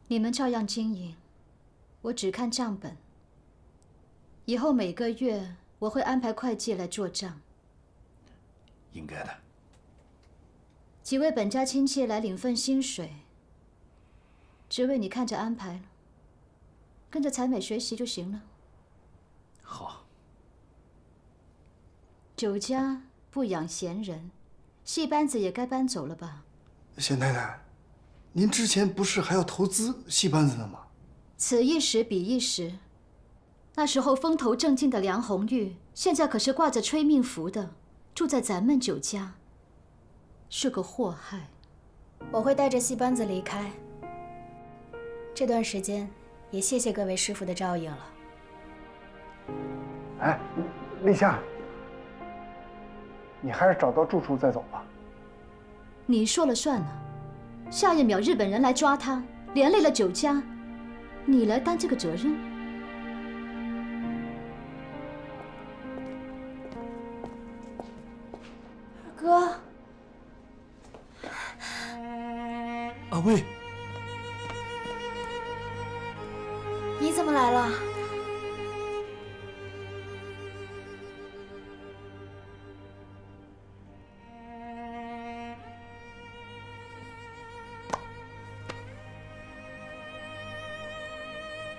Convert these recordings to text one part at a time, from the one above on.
你们照样经营，我只看账本。以后每个月我会安排会计来做账。应该的。几位本家亲戚来领份薪水，职位你看着安排了，跟着采美学习就行了。好。酒家不养闲人，戏班子也该搬走了吧？贤太太，您之前不是还要投资戏班子呢吗？此一时彼一时。那时候风头正劲的梁红玉，现在可是挂着催命符的，住在咱们酒家，是个祸害。我会带着戏班子离开。这段时间，也谢谢各位师傅的照应了。哎，立夏，你还是找到住处再走吧。你说了算呢。下一秒日本人来抓他，连累了酒家，你来担这个责任？二哥，阿威，你怎么来了？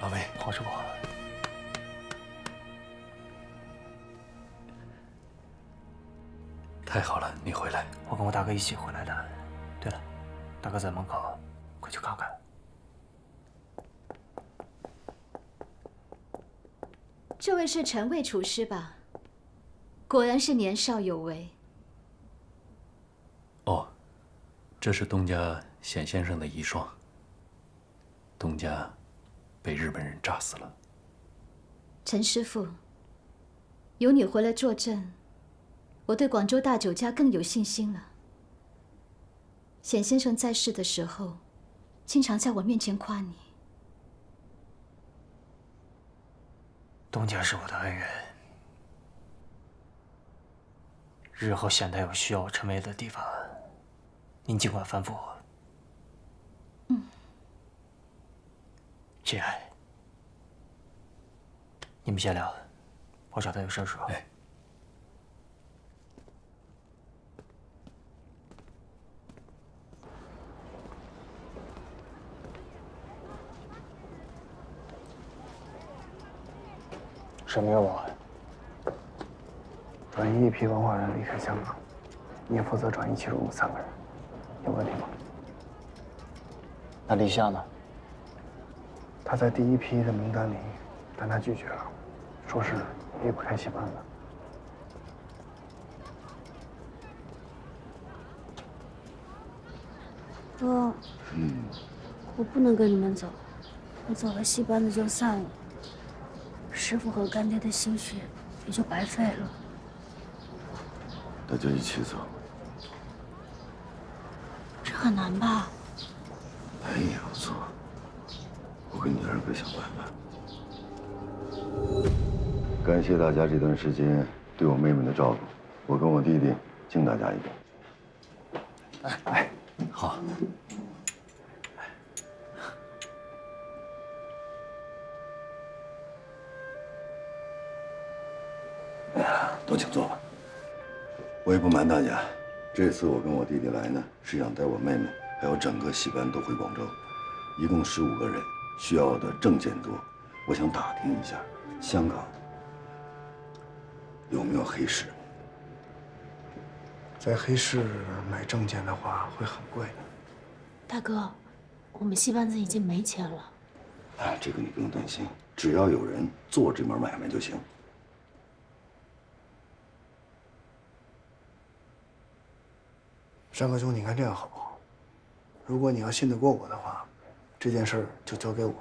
阿威，黄师傅，太好了，你回来。我跟我大哥一起回来的。对了，大哥在门口，快去看看。这位是陈卫厨师吧？果然是年少有为。哦，这是东家显先生的遗孀。东家被日本人炸死了。陈师傅，有你回来坐镇，我对广州大酒家更有信心了。显先生在世的时候，经常在我面前夸你。东家是我的恩人，日后显太有需要我陈威的地方，您尽管吩咐我。嗯。姐，你们先聊，我找他有事说。哎。什么业务？转移一批文化人离开香港，你负责转移其中的3个人，有问题吗？那立夏呢？他在第一批的名单里，但他拒绝了，说是离不开戏班子。哥，我不能跟你们走，我走了戏班子就散了，师傅和干爹的心血也就白费了。那就一起走。这很难吧？没有错，我跟你二哥想办法。感谢大家这段时间对我妹妹的照顾，我跟我弟弟敬大家一杯。哎，好。都请坐吧。我也不瞒大家，这次我跟我弟弟来呢，是想带我妹妹还有整个戏班都回广州，一共15个人，需要的证件多。我想打听一下，香港有没有黑市？在黑市买证件的话会很贵。大哥，我们戏班子已经没钱了。哎，这个你不用担心，只要有人做这门买卖就行。山哥兄，你看这样好不好？如果你要信得过我的话，这件事儿就交给我。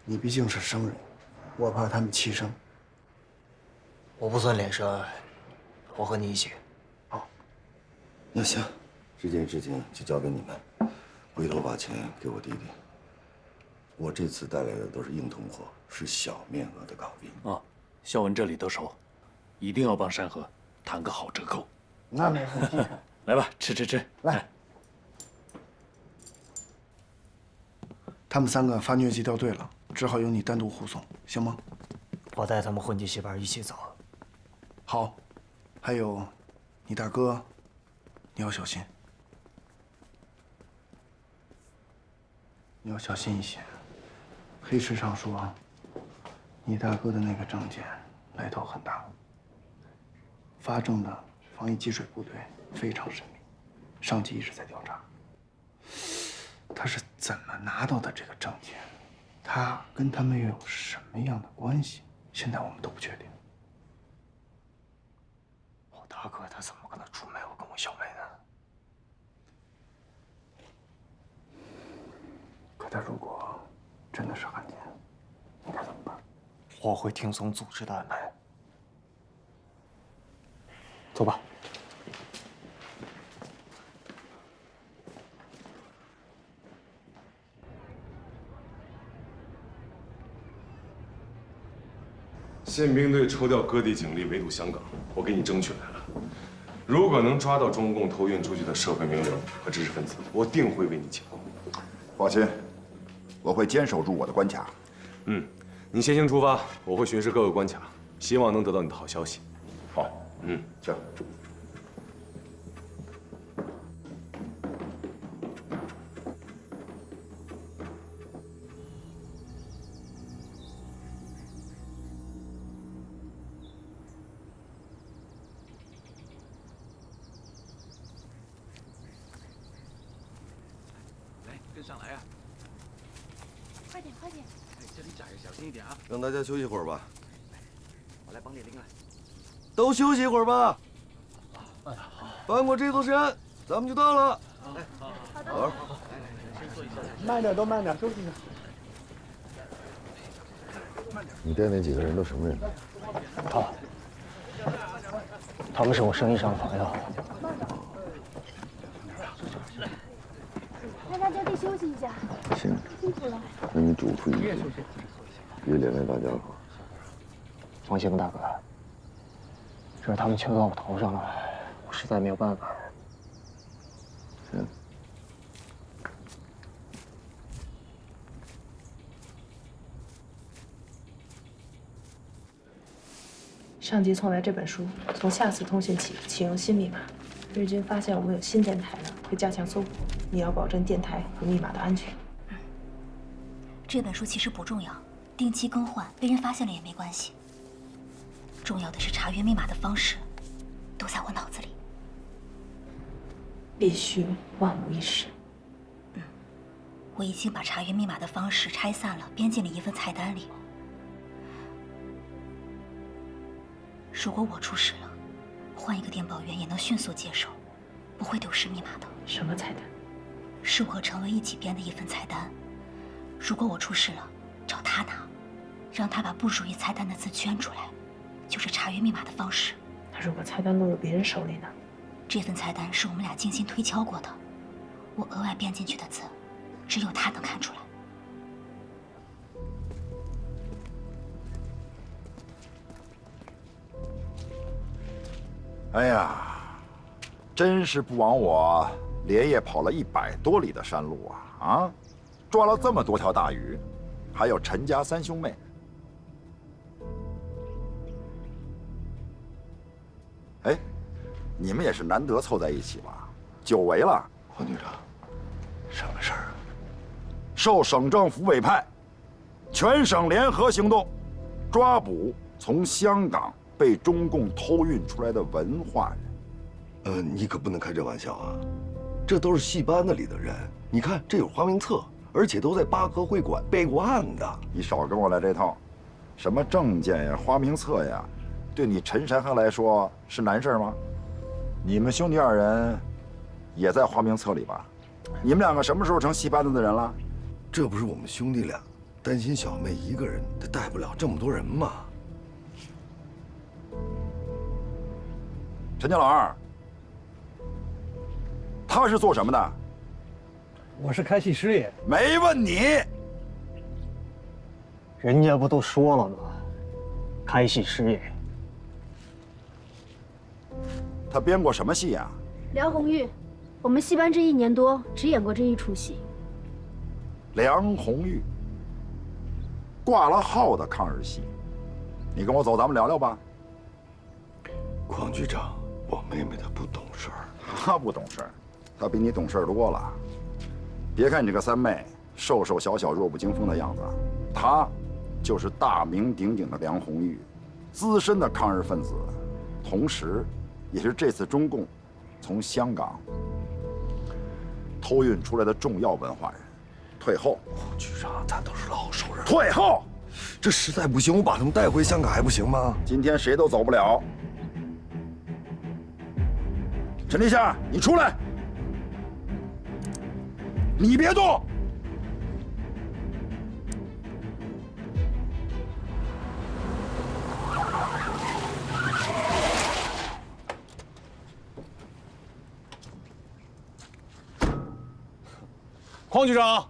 你毕竟是生人，我怕他们欺生。我不算脸生，我和你一起。好，那行，这件事情就交给你们，回头把钱给我弟弟。我这次带来的都是硬通货，是小面额的港币。哦，肖文这里都熟，一定要帮山河谈个好折扣。那没问题。来吧，吃。来。他们3个发疟疾掉队了，只好由你单独护送，行吗？我带他们混迹戏班一起走。好，还有，你大哥，你要小心，你要小心一些。黑池上说，你大哥的那个证件来头很大，发证的防疫给水部队非常神秘，上级一直在调查。他是怎么拿到的这个证件？他跟他们又有什么样的关系？现在我们都不确定。我大哥他怎么可能出卖我跟我小妹呢？可他如果真的是汉奸，你该怎么办？我会听从组织的安排。走吧。宪兵队抽调各地警力围堵香港，我给你争取来了。如果能抓到中共偷运出去的社会名流和知识分子，我定会为你请功。放心，我会坚守住我的关卡。你先行出发，我会巡视各个关卡，希望能得到你的好消息。好，行。跟上来呀！快点，快点！哎，这里窄，小心一点啊！让大家休息会儿吧。我来绑点铃来。都休息一会儿吧。翻过这座山，咱们就到了。好的。好。先坐一下。慢点，都慢点，休息一下。你带那几个人都什么人？他们是我生意上的朋友。让大家地休息一下。行，辛苦了。那你嘱咐一句，别连累大家伙。放心吧，大哥。这是他们求到我头上了，我实在没有办法。行。上级送来这本书，从下次通信起启用新密码。日军发现我们有新电台了，会加强搜捕。你要保证电台和密码的安全。这本书其实不重要，定期更换，被人发现了也没关系。重要的是查阅密码的方式，都在我脑子里。必须万无一失。我已经把查阅密码的方式拆散了，编进了一份菜单里。如果我出事了，换一个电报员也能迅速接手，不会丢失密码的。什么菜单？是我和程维一起编的一份菜单。如果我出事了，找他拿，让他把不属于菜单的字圈出来，就是查阅密码的方式。那如果菜单落入别人手里呢？这份菜单是我们俩精心推敲过的，我额外编进去的字，只有他能看出来。哎呀，真是不枉我连夜跑了100多里的山路啊！啊，抓了这么多条大鱼，还有陈家3兄妹。哎，你们也是难得凑在一起吧？久违了。黄局长，什么事儿啊？受省政府委派，全省联合行动，抓捕从香港被中共偷运出来的文化人。你可不能开这玩笑啊！这都是戏班子里的人，你看这有花名册，而且都在八和会馆备过案的。你少跟我来这套，什么证件呀、花名册呀，对你陈山河来说是难事吗？你们兄弟2人也在花名册里吧？你们2个什么时候成戏班子的人了？这不是我们兄弟俩担心小妹一个人，她带不了这么多人吗？陈家老二，他是做什么的？我是开戏师爷。没问你。人家不都说了吗？开戏师爷。他编过什么戏呀？梁红玉，我们戏班这1年多只演过这一出戏。梁红玉，挂了号的抗日系。你跟我走，咱们聊聊吧。邝局长，我妹妹她不懂事儿。她不懂事儿，她比你懂事儿多了。别看你这个三妹瘦瘦小小、弱不禁风的样子，她就是大名鼎鼎的梁红玉，资深的抗日分子，同时也是这次中共从香港偷运出来的重要文化人。退后，邝局长，咱都是老熟人。退后！这实在不行，我把他们带回香港还不行吗？今天谁都走不了。陈立夏，你出来！你别动！邝局长，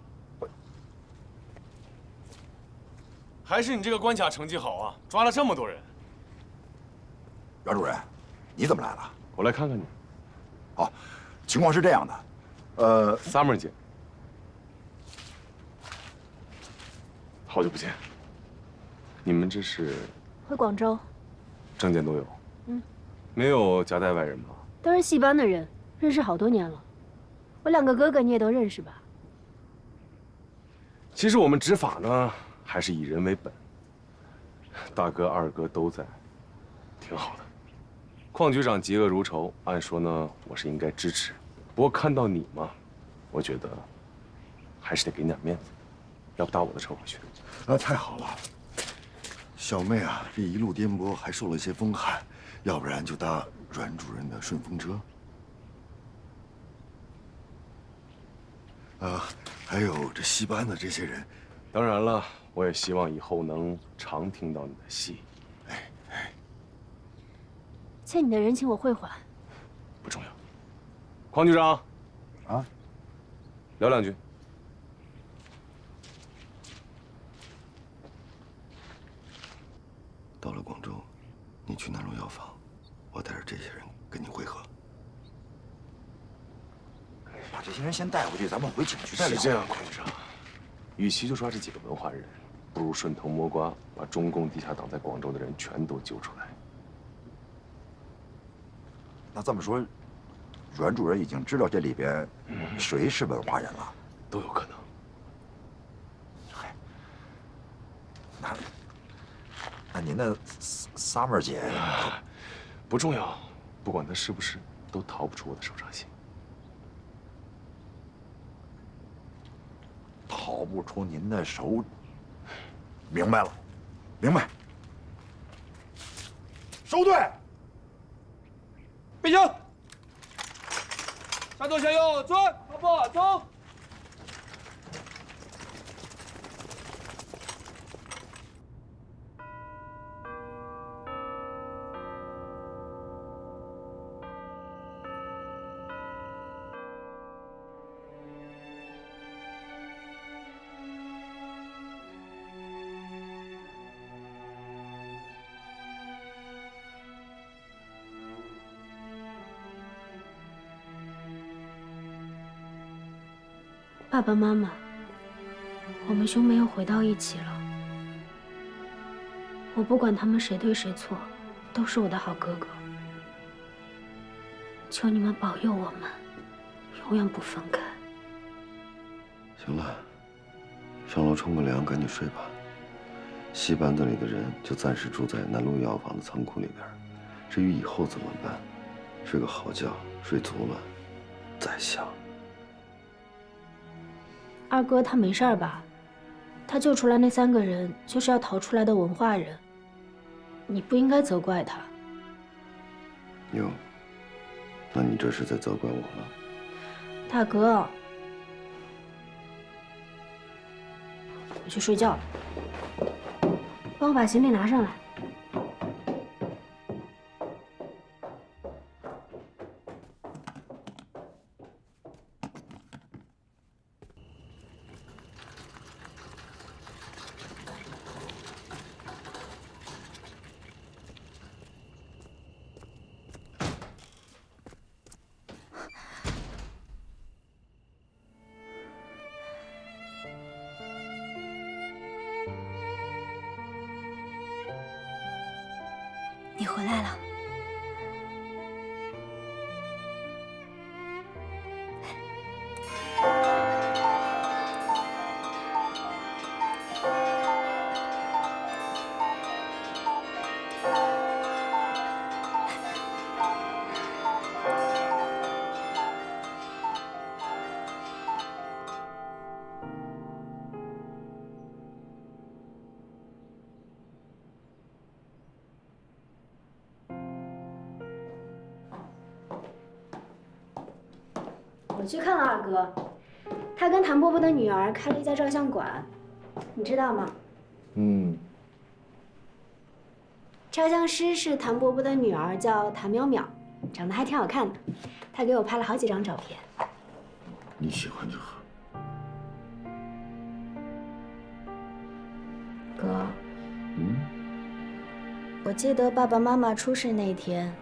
还是你这个关卡成绩好啊，抓了这么多人。袁主任，你怎么来了？我来看看你。哦，情况是这样的，Summer 姐，好久不见。你们这是？回广州。证件都有。嗯。没有夹带外人吧？都是戏班的人，认识好多年了。我两个哥哥你也都认识吧？其实我们执法呢，还是以人为本。大哥、二哥都在，挺好的。邝局长嫉恶如仇，按说呢，我是应该支持。不过看到你嘛，我觉得还是得给你点面子，要不打我的车回去。啊，太好了！小妹啊，这一路颠簸，还受了些风寒，要不然就搭阮主任的顺风车。还有这戏班的这些人，当然了，我也希望以后能常听到你的戏。欠你的人情我会还。不重要。邝局长，啊，聊两句。到了广州，你去南路药房，我带着这些人跟你会合。把这些人先带回去，咱们回警局再聊。是这样，邝局长，与其就抓这几个文化人，不如顺藤摸瓜，把中共地下党在广州的人全都揪出来。那这么说，阮主任已经知道这里边谁是文化人了？都有可能。嗨，那您的Summer姐不重要，不管她是不是，都逃不出我的手掌心。逃不出您的手，明白了，明白。收队，备枪，向左向右转，跑步走。爸爸妈妈，我们兄妹又回到一起了。我不管他们谁对谁错，都是我的好哥哥。求你们保佑我们，永远不分开。行了，上楼冲个凉，赶紧睡吧。戏班子里的人就暂时住在南路药房的仓库里边，至于以后怎么办，睡个好觉，睡足了再想。二哥他没事儿吧？他救出来那3个人就是要逃出来的文化人，你不应该责怪他。哟，那你这是在责怪我吗？大哥，我去睡觉了，帮我把行李拿上来。回来了。我去看了二哥，他跟谭伯伯的女儿开了一家照相馆，你知道吗？嗯，照相师是谭伯伯的女儿，叫谭淼淼，长得还挺好看的。她给我拍了好几张照片。你喜欢就好。哥，我记得爸爸妈妈出事那天，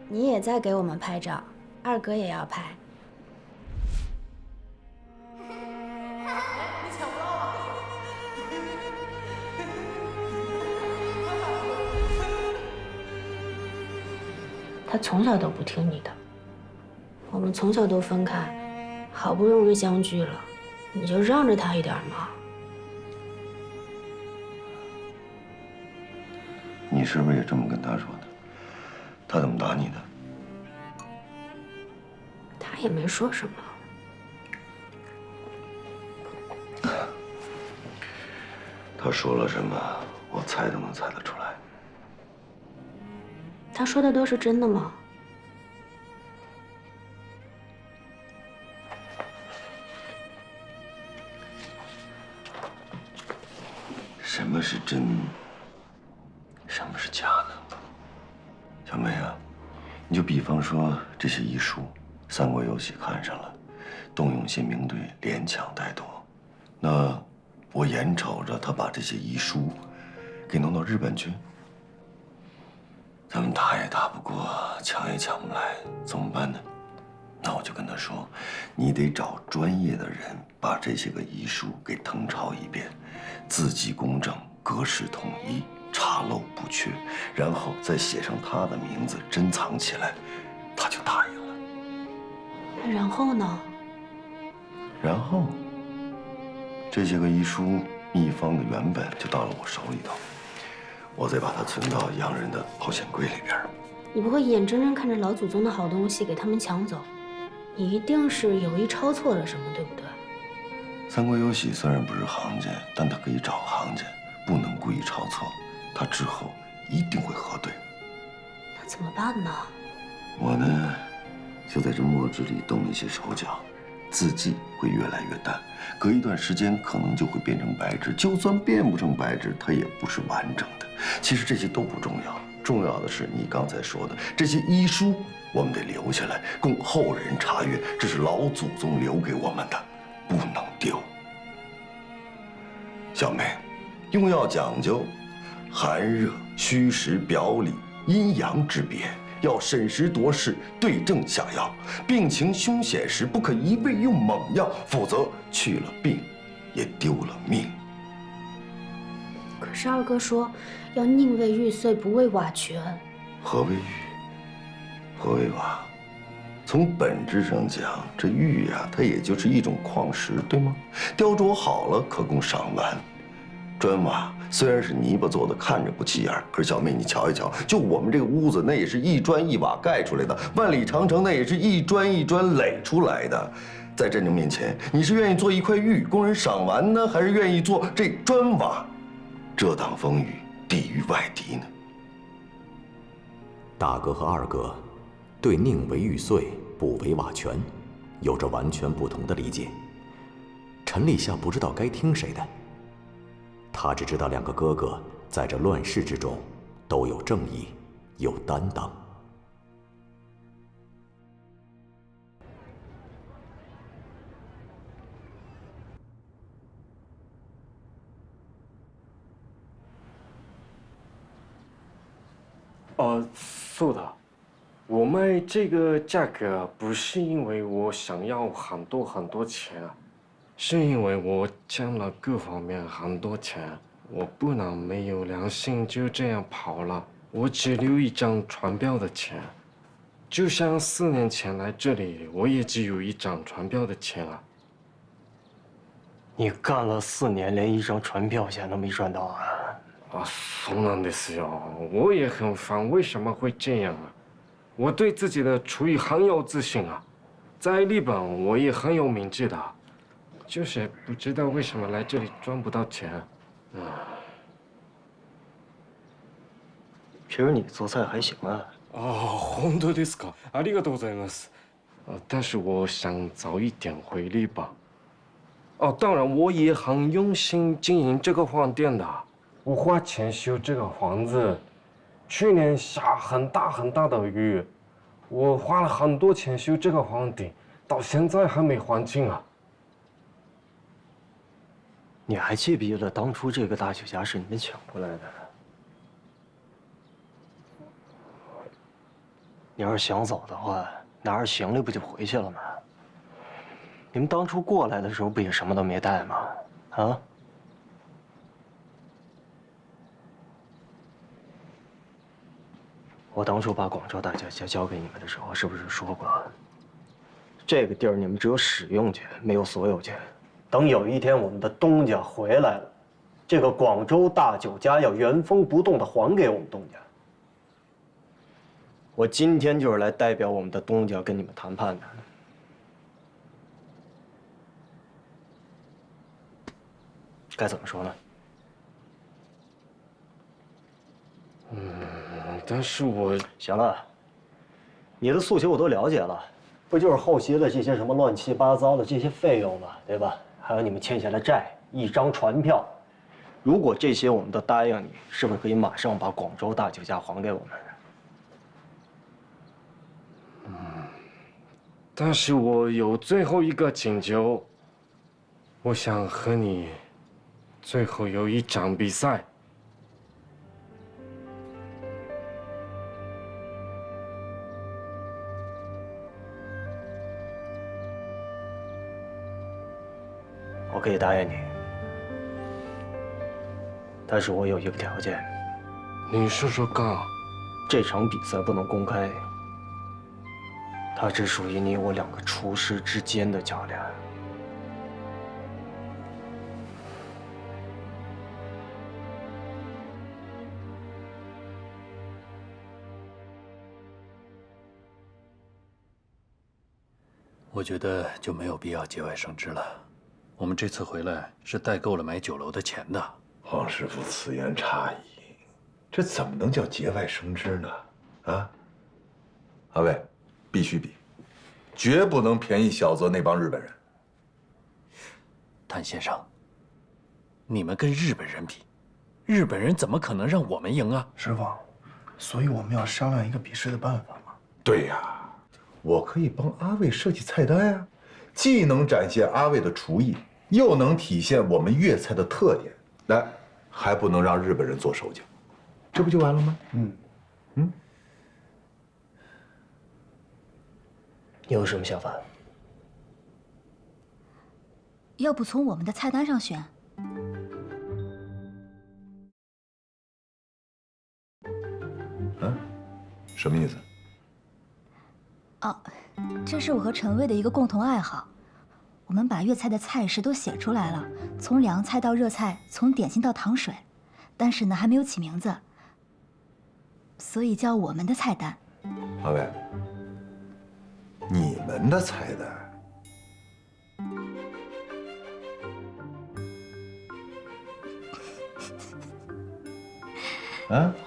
你也在给我们拍照，二哥也要拍。他从小都不听你的，我们从小都分开，好不容易相聚了，你就让着他一点嘛。你是不是也这么跟他说的？他怎么打你的？他也没说什么。他说了什么，我猜都能猜得出来。他说的都是真的吗？什么是真？什么是假呢？小梅啊，你就比方说这些遗书，三国有喜看上了，动用新兵队连抢带夺，那我眼瞅着他把这些遗书给弄到日本去，咱们打也打不过，抢也抢不来，怎么办呢？那我就跟他说，你得找专业的人把这些个遗书给誊抄一遍，字迹公正，格式统一，查漏不缺，然后再写上他的名字，珍藏起来，他就答应了。然后呢？然后，这些个遗书秘方的原本就到了我手里头，我再把它存到洋人的保险柜里边。你不会眼睁睁看着老祖宗的好东西给他们抢走？你一定是有意抄错了什么，对不对？三国有喜虽然不是行家，但他可以找行家，不能故意抄错，他之后一定会核对。那怎么办呢？我呢，就在这墨汁里动一些手脚，字迹会越来越淡，隔一段时间可能就会变成白纸。就算变不成白纸，它也不是完整的。其实这些都不重要，重要的是你刚才说的这些医书，我们得留下来供后人查阅，这是老祖宗留给我们的，不能丢。小梅，用药讲究寒热、虚实、表里、阴阳之别，要审时度势，对症下药。病情凶险时，不可一味用猛药，否则去了病，也丢了命。可是二哥说要宁为玉碎，不为瓦全。何为玉？何为瓦？从本质上讲，这玉呀，它也就是一种矿石，对吗？雕琢好了可供赏玩。砖瓦虽然是泥巴做的，看着不起眼，可是小妹你瞧一瞧，就我们这个屋子，那也是一砖一瓦盖出来的，万里长城那也是一砖一砖垒出来的。在战争面前，你是愿意做一块玉供人赏玩呢，还是愿意做这砖瓦遮挡风雨，抵御外敌呢？大哥和二哥对宁为玉碎，不为瓦全有着完全不同的理解。陈立夏不知道该听谁的，他只知道两个哥哥在这乱世之中都有正义，有担当。是的，我卖这个价格不是因为我想要很多钱，是因为我欠了各方面很多钱，我不能没有良心就这样跑了。我只留一张船票的钱，就像4年前来这里，我也只有一张船票的钱啊。你干了4年，连一张船票钱都没赚到啊！啊，そうなんですよ。我也很烦，为什么会这样啊？我对自己的厨艺很有自信啊，在日本我也很有名气的，就是不知道为什么来这里赚不到钱。其实你做菜还行啊。本当ですか？ありがとうございます。但是我想早一点回日本。当然我也很用心经营这个饭店的，我花钱修这个房子，去年下很大很大的雨，我花了很多钱修这个房顶，到现在还没还清啊。你还记不记得当初这个大酒家是你们抢过来的？你要是想走的话，拿着行李不就回去了吗？你们当初过来的时候不也什么都没带吗？啊？我当初把广州大酒家交给你们的时候，是不是说过，这个地儿你们只有使用权，没有所有权？等有一天我们的东家回来了，这个广州大酒家要原封不动的还给我们东家。我今天就是来代表我们的东家跟你们谈判的。该怎么说呢？但是我行了，你的诉求我都了解了，不就是后期的这些什么乱七八糟的这些费用吗？对吧？还有你们欠下的债，一张船票，如果这些我们都答应你，是不是可以马上把广州大酒家还给我们？但是我有最后一个请求，我想和你最后有一场比赛。我可以答应你，但是我有一个条件。你说说看。这场比赛不能公开，它只属于你我2个厨师之间的较量。我觉得就没有必要节外生枝了。我们这次回来是带够了买酒楼的钱的。黄师傅此言差矣，这怎么能叫节外生枝呢？啊，阿伟，必须比，绝不能便宜小泽那帮日本人。谭先生，你们跟日本人比，日本人怎么可能让我们赢啊？师傅，所以我们要商量一个比试的办法嘛。对呀，我可以帮阿伟设计菜单呀，既能展现阿伟的厨艺，又能体现我们粤菜的特点，来，还不能让日本人做手脚，这不就完了吗？你有什么想法？要不从我们的菜单上选？什么意思？这是我和陈卫的一个共同爱好。我们把粤菜的菜式都写出来了，从凉菜到热菜，从点心到糖水，但是呢还没有起名字，所以叫我们的菜单。阿伟，你们的菜单？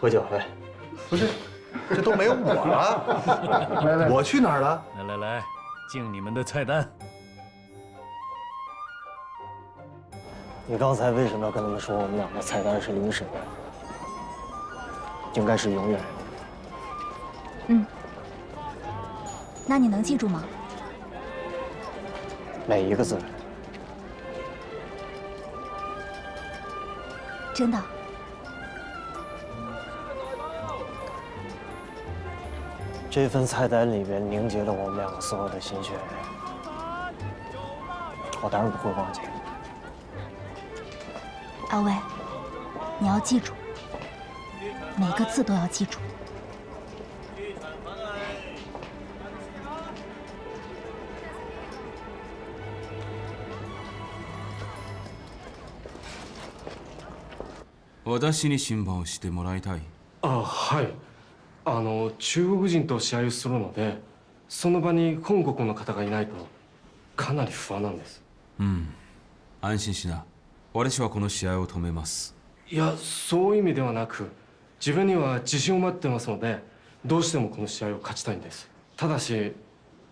喝酒呗。不是，这都没有我了。我去哪儿了？来，敬你们的菜单。你刚才为什么要跟他们说我们2个菜单是临时的？应该是永远。那你能记住吗？每一个字。真的。这份菜单里面凝结了我们2个所有的心血，我当然不会忘记。阿伟，你要记住，每个字都要记住。私に審判をしてもらいたい。はい。中国人と試合をするので、その場に本国の方がいないとかなり不安なんです。安心しな。私はこの試合を止めます。いや、そういう意味ではなく、自分には自信を持ってますので、どうしてもこの試合を勝ちたいんです。ただし、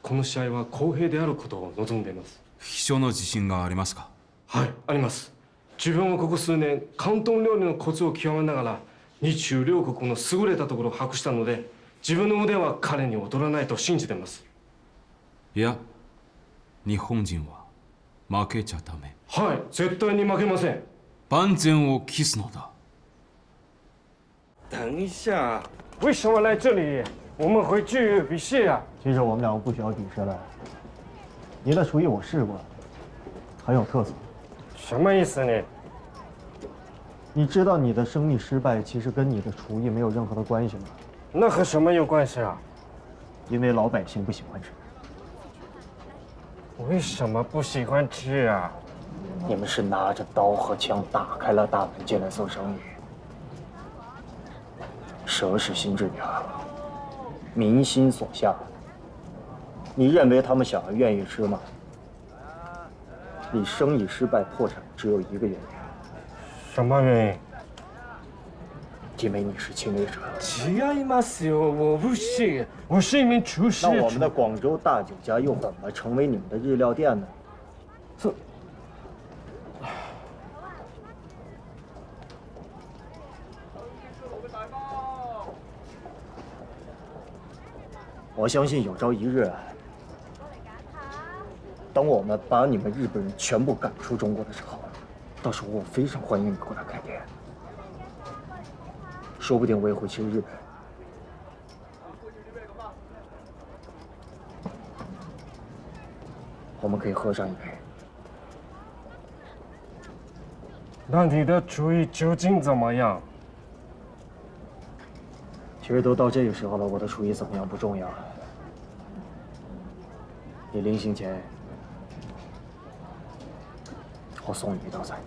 この試合は公平であることを望んでいます。秘書の自信がありますか？はい、あります。自分はここ数年、広東料理のコツを極めながら、日中両国の優れたところを把握したので、自分の腕は彼に劣らないと信じています。いや、日本人は負けちゃダメ。はい、絶対に負けません。万全を期すのだ。等一下，为什么来这里？我们回去比试啊。其实我们两个不需要比试了。你的厨艺我试过了，很有特色。什么意思呢？你知道你的生意失败其实跟你的厨艺没有任何的关系吗？那和什么有关系啊？因为老百姓不喜欢吃。为什么不喜欢吃啊？你们是拿着刀和枪打开了大门进来做生意。蛇是心智变了，民心所向。你认为他们想要愿意吃吗？你生意失败破产只有一个原因。什么原因？因为你是侵略者。違いますよ，我不是，我是一名厨师。那我们的广州大酒家又怎么成为你们的日料店呢？我相信有朝一日，当我们把你们日本人全部赶出中国的时候，到时候我非常欢迎你过来开店，说不定我也会去日本。我们可以喝上一杯。那你的厨艺究竟怎么样？其实都到这个时候了，我的厨艺怎么样不重要。你临行前，我送你一道菜。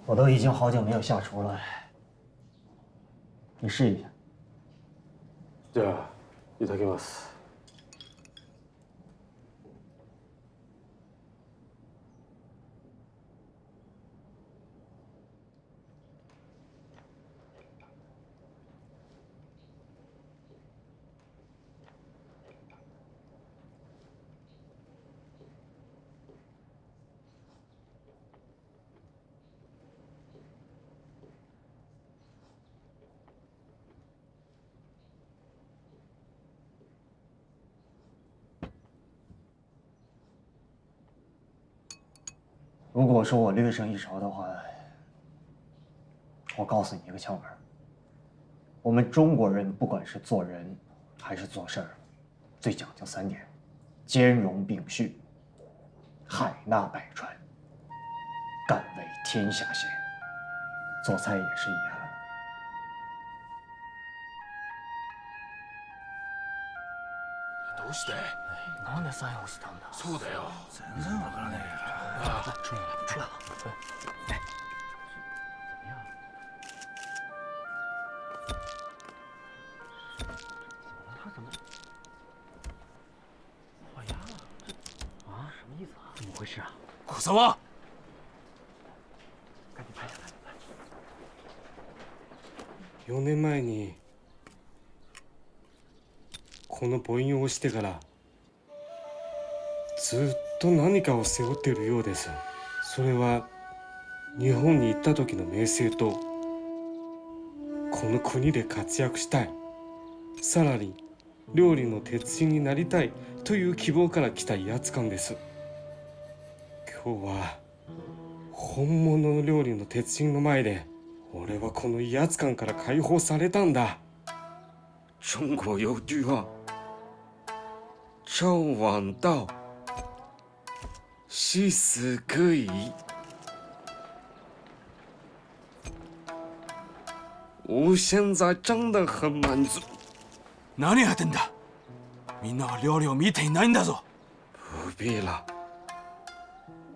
我都已经好久没有下厨了，你试一下。じゃあ、いただきます。如果说我略胜一筹的话，我告诉你一个窍门：我们中国人不管是做人，还是做事儿最讲究3点：兼容并蓄、海纳百川。敢为天下先。做菜也是一样。どうして？なんでサインをしたんだ？そうだよ。全然わからないから。出来。他怎么？画押了？啊？什么意思啊？怎么回事啊？小沢。赶紧拍下来。4年前にこの母印をしてからずっと何かを背負っているようです。それは日本に行った時の名声とこの国で活躍したい、さらに料理の鉄人になりたいという希望から来た威圧感です。今日は本物の料理の鉄人の前で俺はこの威圧感から解放されたんだ。中国有句话，朝晚到，夕死可以。我现在真的很满足。何やってんだ。みんなは料理を見ていないんだぞ。不必了，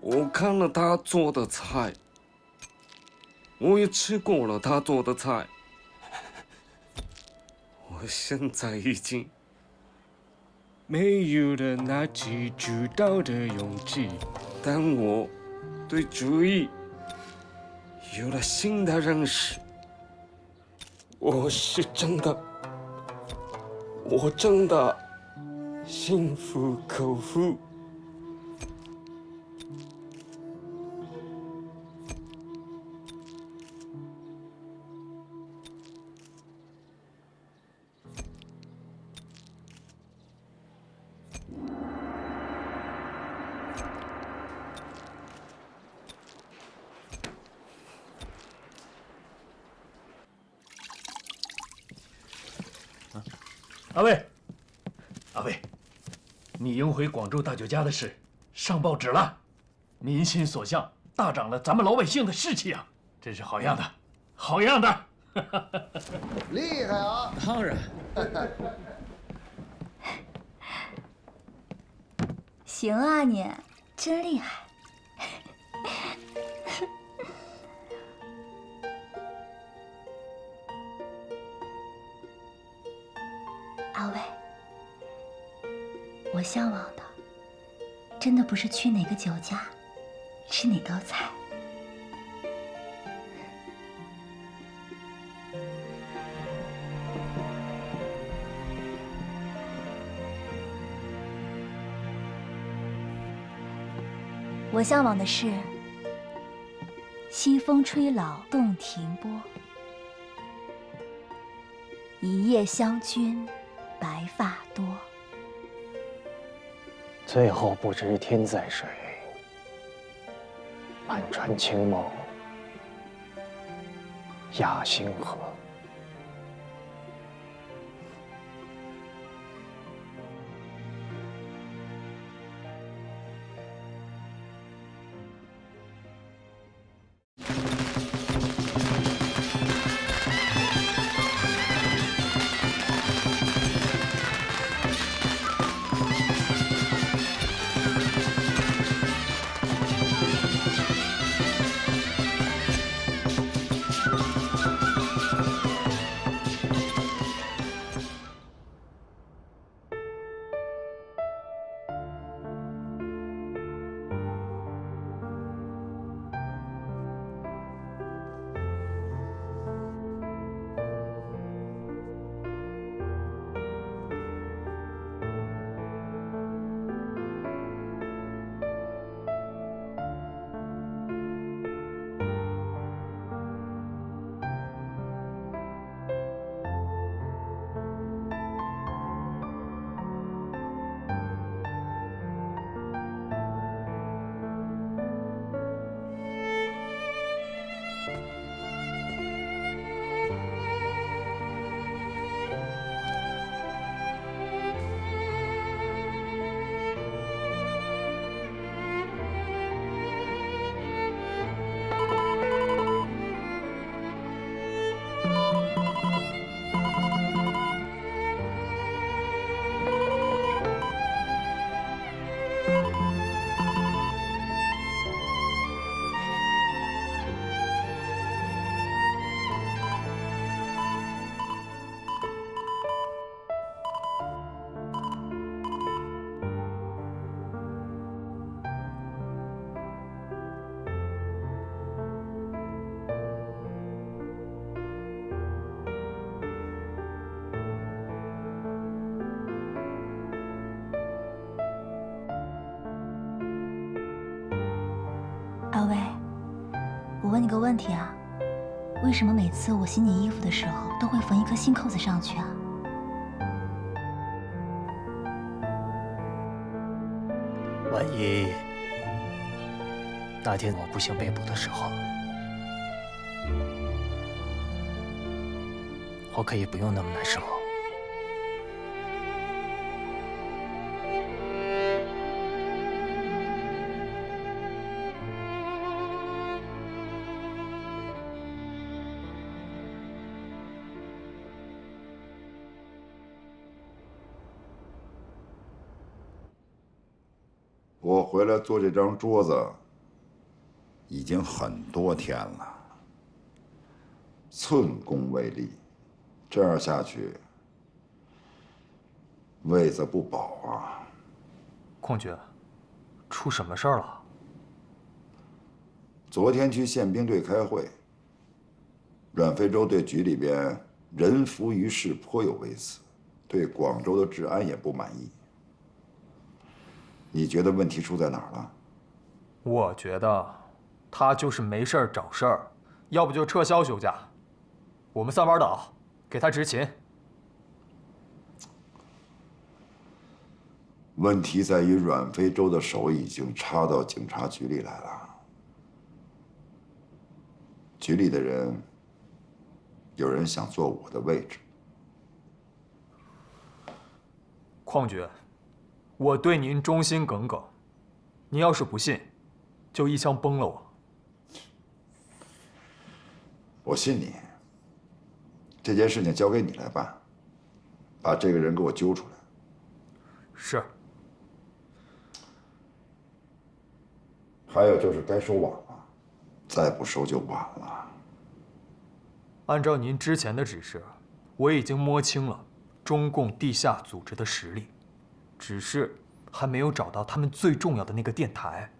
我看了他做的菜。我也吃过了他做的菜，我现在已经没有了拿起主导的勇气，但我对主义有了新的认识。我真的心服口服。阿伟，你迎回广州大酒家的事上报纸了，民心所向，大涨了咱们老百姓的士气啊，真是好样的，好样的！厉害啊！当然。行啊你，真厉害。阿伟，我向往的真的不是去哪个酒家，吃哪道菜。我向往的是西风吹老洞庭波，一夜湘君白发多。最后不知天在水，满船清梦压星河。二位，我问你个问题啊，为什么每次我洗你衣服的时候都会缝一颗新扣子上去啊？万一那天我不幸被捕的时候，我可以不用那么难受。我回来做这张桌子已经很多天了，寸功未立，这样下去位子不保啊。邝局，出什么事儿了？昨天去宪兵队开会，阮非洲对局里边人浮于事颇有微词，对广州的治安也不满意。你觉得问题出在哪儿了？我觉得他就是没事儿找事儿，要不就撤销休假。我们三班倒，给他执勤。问题在于阮非洲的手已经插到警察局里来了，局里的人有人想坐我的位置。邝局，我对您忠心耿耿，您要是不信，就一枪崩了我。我信你。这件事情交给你来办，把这个人给我揪出来。是。还有就是该收网了，再不收就晚了。按照您之前的指示，我已经摸清了中共地下组织的实力，只是还没有找到他们最重要的那个电台。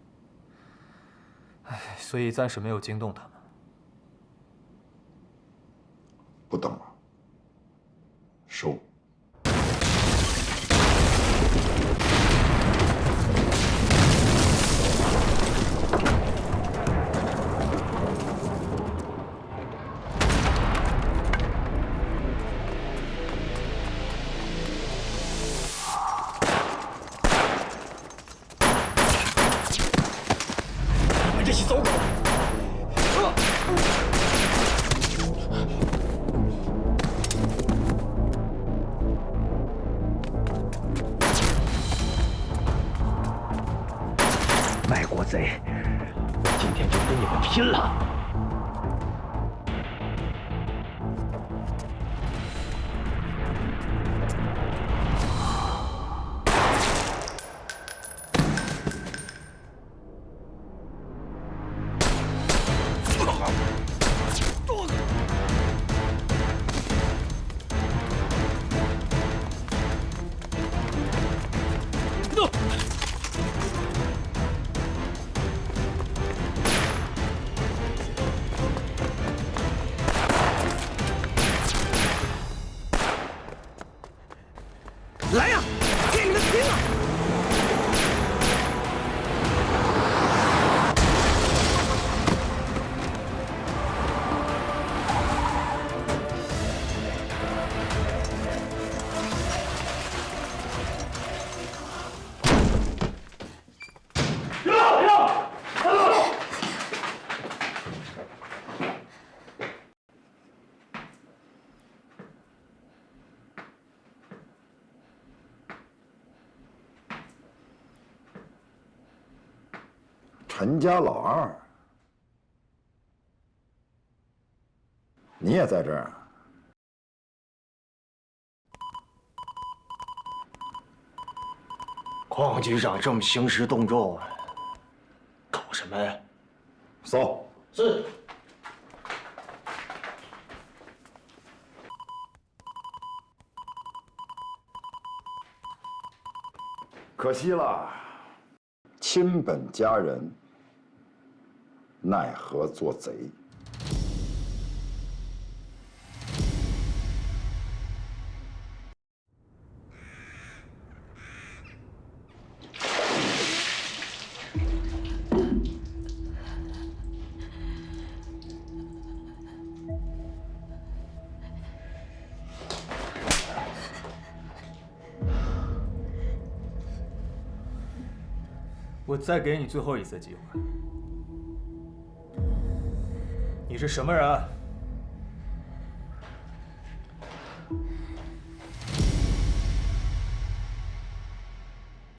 唉，所以暂时没有惊动他们。不等了，收。你们这些走狗！卖国贼，今天就跟你们拼了！来呀，跟你们拼了！陈家老二，你也在这儿？邝局长这么兴师动众，搞什么呀？搜。是。可惜了，亲本家人，奈何做贼。我再给你最后一次机会。你是什么人？